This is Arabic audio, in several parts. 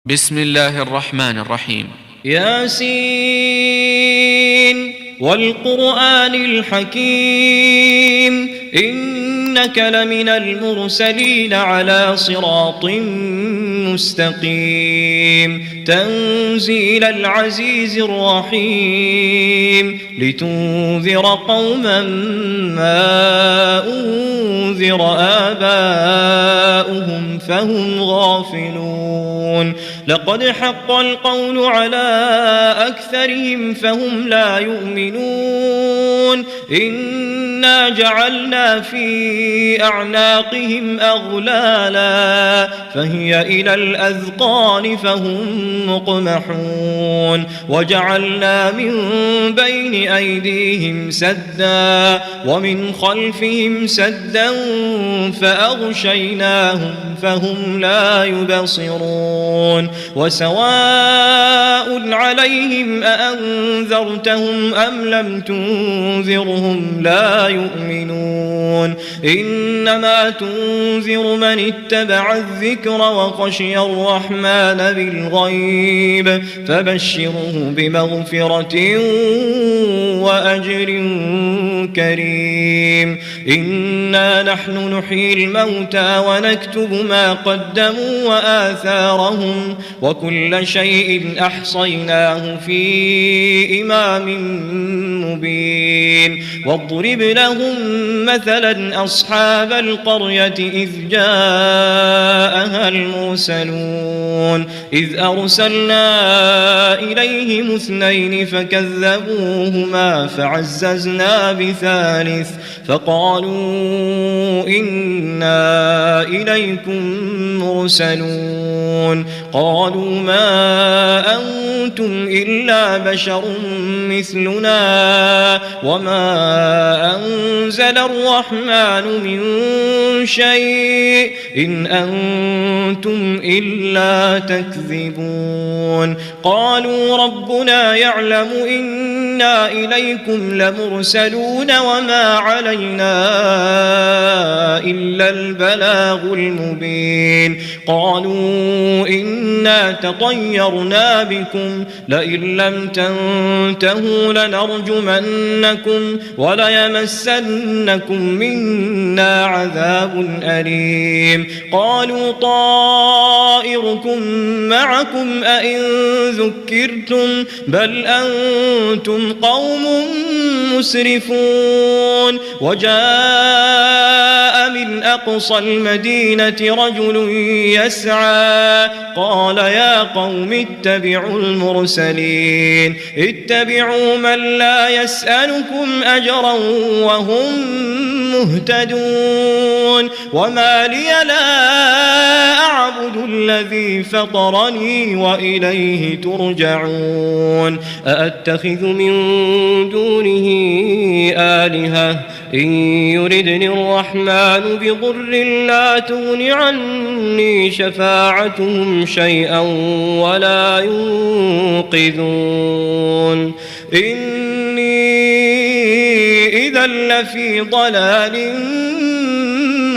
بسم الله الرحمن الرحيم. ياسين والقرآن الحكيم إنك لمن المرسلين على صراط مستقيم تنزيل العزيز الرحيم لتنذر قوما ما أنذر آباؤهم فهم غافلون لقد حق القول على أكثرهم فهم لا يؤمنون إنا جعلنا في أعناقهم أغلالا فهي إلى الأذقان فهم مقمحون وجعلنا من بين أيديهم سدا ومن خلفهم سدا فأغشيناهم فهم لا يبصرون وسواء عليهم أأنذرتهم أم لم تنذرهم لا يؤمنون إنما تنذر من اتبع الذكر وخشي الرحمن بالغيب فبشره بمغفرة وأجر كريم إنا نحن نحيي الموتى ونكتب ما قدموا وآثارهم وكل شيء أحصيناه في إمام مبين واضرب لهم مثلا أصحاب القرية إذ جاءها المرسلون إذ أرسلنا إليهم اثنين فكذبوهما فعززنا بثالث فقالوا إنا إليكم مرسلون قالوا ما أنتم إلا بشر مثلنا وما أنزل الرحمن من شيء إن أنتم إلا تكذبون قالوا ربنا يعلم إنا إليكم لمرسلون وما علينا إلا البلاغ المبين قالوا إنا تطيرنا بكم لئن لم تنتهوا لنرجمنكم وليمسنكم منا عذاب أليم قالوا طائركم معكم أئن ذكرتم بل أنتم قوم مسرفون وجاء من أقصى المدينة رجل يسعى قال يا قوم اتبعوا المرسلين اتبعوا من لا يسألكم أجرا وهم مهتدون وما لي لا أعبد الذي فطرني وإليه ترجعون أأتخذ من دونه آلهة إن يردني الرحمن بضر لا تغن عني شفاعتهم شيئا ولا ينقذون إني إذا لفي ضلال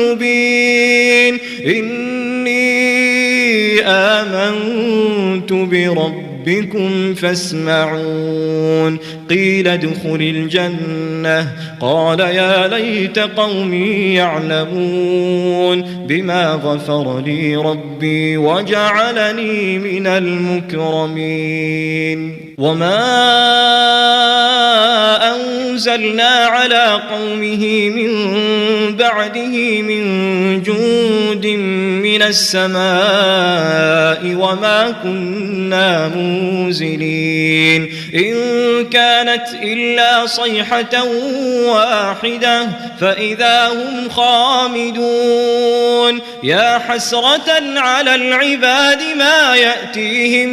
مبين إني آمنت بربكم فاسمعون قيل ادخل الجنة قال يا ليت قومي يعلمون بما غفر لي ربي وجعلني من المكرمين وما أنزلنا على قومه من بعده من جند من السماء وما كنا منزلين إن كانت إلا صيحة واحدة فإذا هم خامدون يا حسرة على العباد ما يأتيهم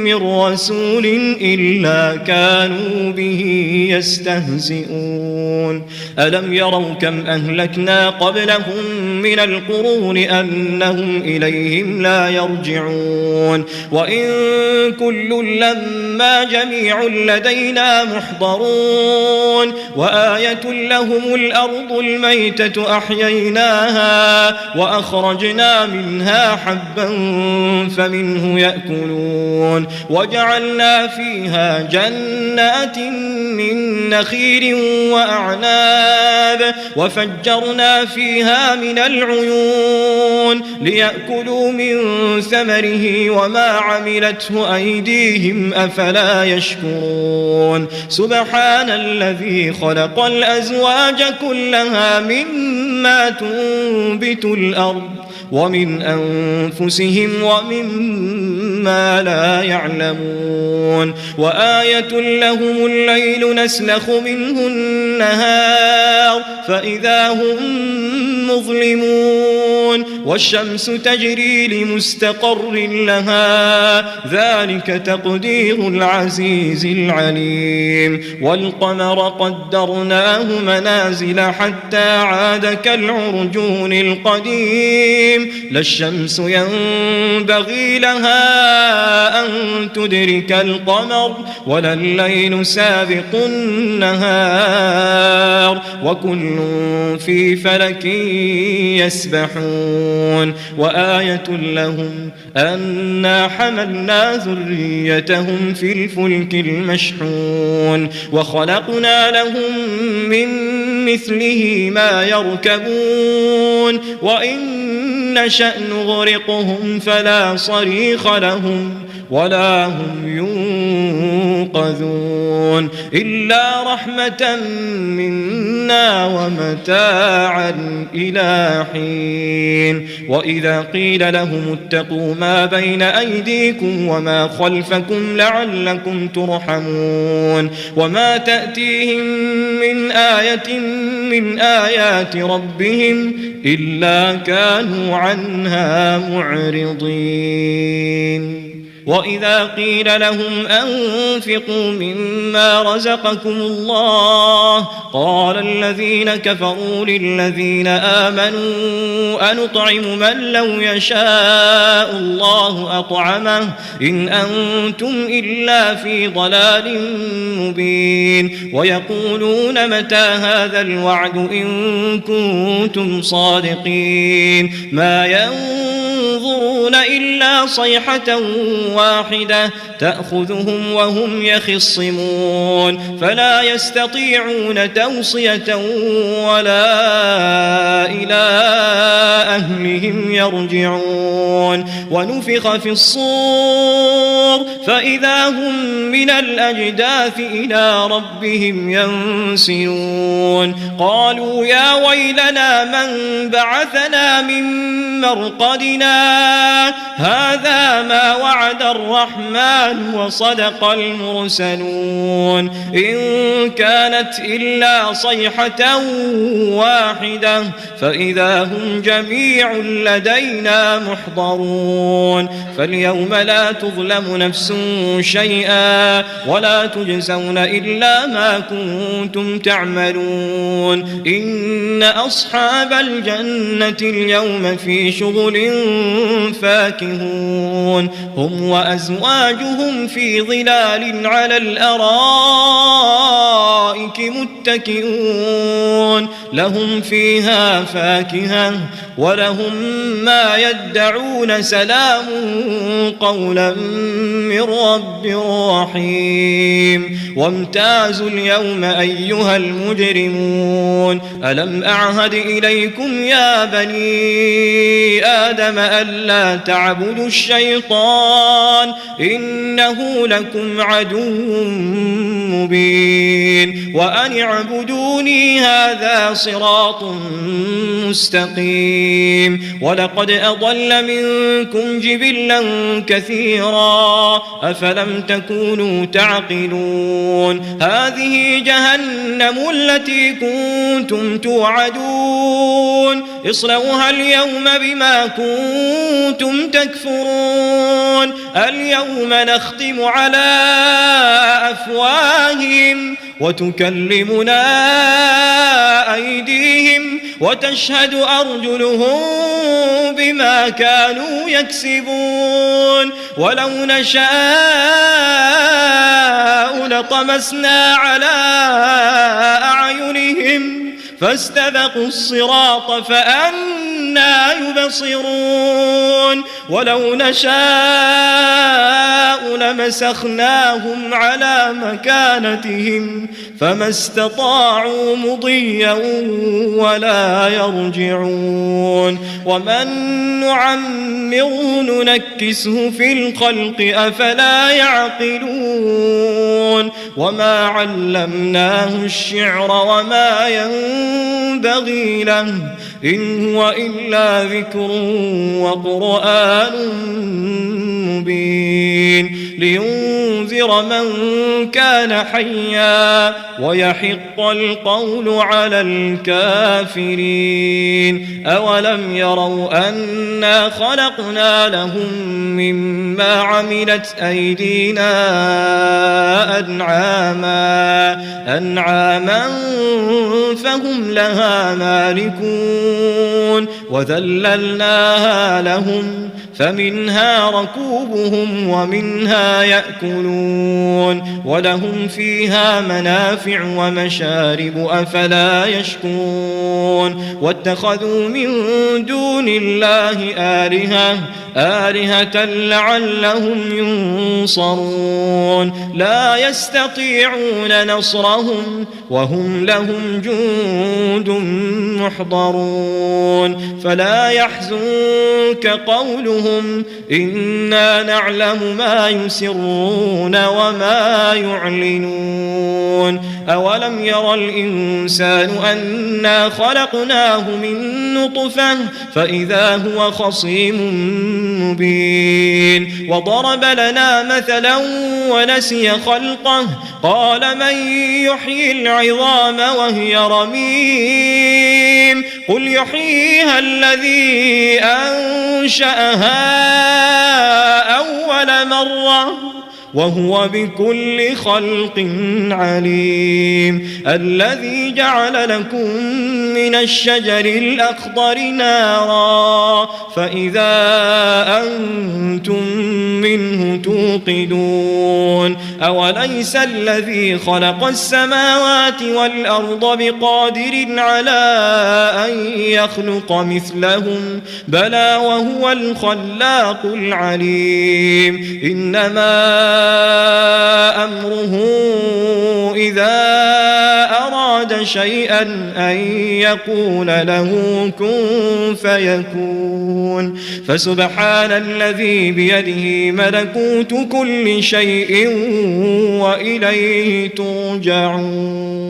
من رسول إلا كانوا به يستهزئون ألم يروا كم أهلكنا قبلهم من القرون أنهم فهم إليهم لا يرجعون وإن كل لما جميع لدينا محضرون وآية لهم الأرض الميتة أحييناها وأخرجنا منها حبا فمنه يأكلون وجعلنا فيها جنات من نخيل وأعناب وفجرنا فيها من العيون ليأكلوا من ثمره وما عملته أيديهم أفلا يشكرون سبحان الذي خلق الأزواج كلها مما تنبت الأرض ومن أنفسهم ومما لا يعلمون وآية لهم الليل نسلخ منه النهار فإذا هم مظلمون والشمس تجري لمستقر لها ذلك تقدير العزيز العليم والقمر قدرناه منازل حتى عاد كالعرجون القديم لا الشمس ينبغي لها أن تدرك القمر ولا الليل سابق النهار وكل في فلك يسبحون وآية لهم أنا حملنا ذريتهم في الفلك المشحون وخلقنا لهم من مثله ما يركبون وإن نشأ نغرقهم فلا صريخ لهم ولا هم ينقذون إلا رحمة منا ومتاعا إلى حين وإذا قيل لهم اتقوا ما بين أيديكم وما خلفكم لعلكم ترحمون وما تأتيهم من آية من آيات ربهم إلا كانوا عنها معرضين وإذا قيل لهم أنفقوا مما رزقكم الله قال الذين كفروا للذين آمنوا أنطعم من لو يشاء الله أطعمه إن أنتم إلا في ضلال مبين ويقولون متى هذا الوعد إن كنتم صادقين ما ينظرون إلا صيحة واحدة تأخذهم وهم يخصمون فلا يستطيعون توصية ولا إلى أهلهم يرجعون ونفخ في الصور فإذا هم من الأجداث إلى ربهم ينسلون قالوا يا ويلنا من بعثنا من مرقدنا هذا ما وعد الرحمن وصدق المرسلون إن كانت إلا صيحة واحدة فإذا هم جميع لدينا محضرون فاليوم لا تظلم نفس شيئا ولا تجزون إلا ما كنتم تعملون إن أصحاب الجنة اليوم في شغل فاكهون هم وأزواجهم في ظلال على الأرائك متكئون لهم فيها فاكهة ولهم ما يدعون سلام قولا من رب رحيم وامتازوا اليوم أيها المجرمون ألم أعهد إليكم يا بني آدم ألا تعبدوا الشيطان إنه لكم عدو مبين وأن اعبدوني هذا صراط مستقيم ولقد أضل منكم جبلا كثيرا أفلم تكونوا تعقلون هذه جهنم التي كنتم توعدون اصلوها اليوم بما كنتم تكفرون اليوم نختم على أفواههم وتكلمنا أيديهم وتشهد أرجلهم بما كانوا يكسبون ولو نشاء لطمسنا على أعينهم فاستبقوا الصراط فأنى يبصرون ولو نشاء لمسخناهم على مكانتهم فما استطاعوا مضيا ولا يرجعون ومن نعمره ننكسه في الخلق أفلا يعقلون وما علمناه الشعر وما ينبغي له إن هو إلا ذكر وقرآن مبين لينذر من كان حيا ويحق القول على الكافرين أولم يروا أنا خلقنا لهم مما عملت أيدينا أنعاما فهم لها مالكون وذللناها لهم فمنها ركوبهم ومنها يأكلون ولهم فيها منافع ومشارب أفلا يشكرون واتخذوا من دون الله آلهة لعلهم ينصرون لا يستطيعون نصرهم وهم لهم جند محضرون فلا يحزنك قولهم إنا نعلم ما يسرون وما يعلنون أولم ير الإنسان أنا خلقناه من نطفة فإذا هو خصيم مبين وضرب لنا مثلا ونسي خلقه قال من يحيي العظام وهي رميم قل يحييها الذي أنشأها أول مرة وهو بكل خلق عليم الذي جعل لكم من الشجر الأخضر نارا فإذا أنتم منه توقدون أوليس الذي خلق السماوات والأرض بقادر على أن يخلق مثلهم بلى وهو الخلاق العليم إنما أمره إذا أراد شيئا أن يقول له كن فيكون فسبحان الذي بيده ملكوت كل شيء وإليه ترجعون.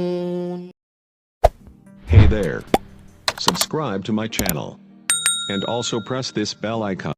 Hey there. Subscribe to my channel. And also press this bell icon.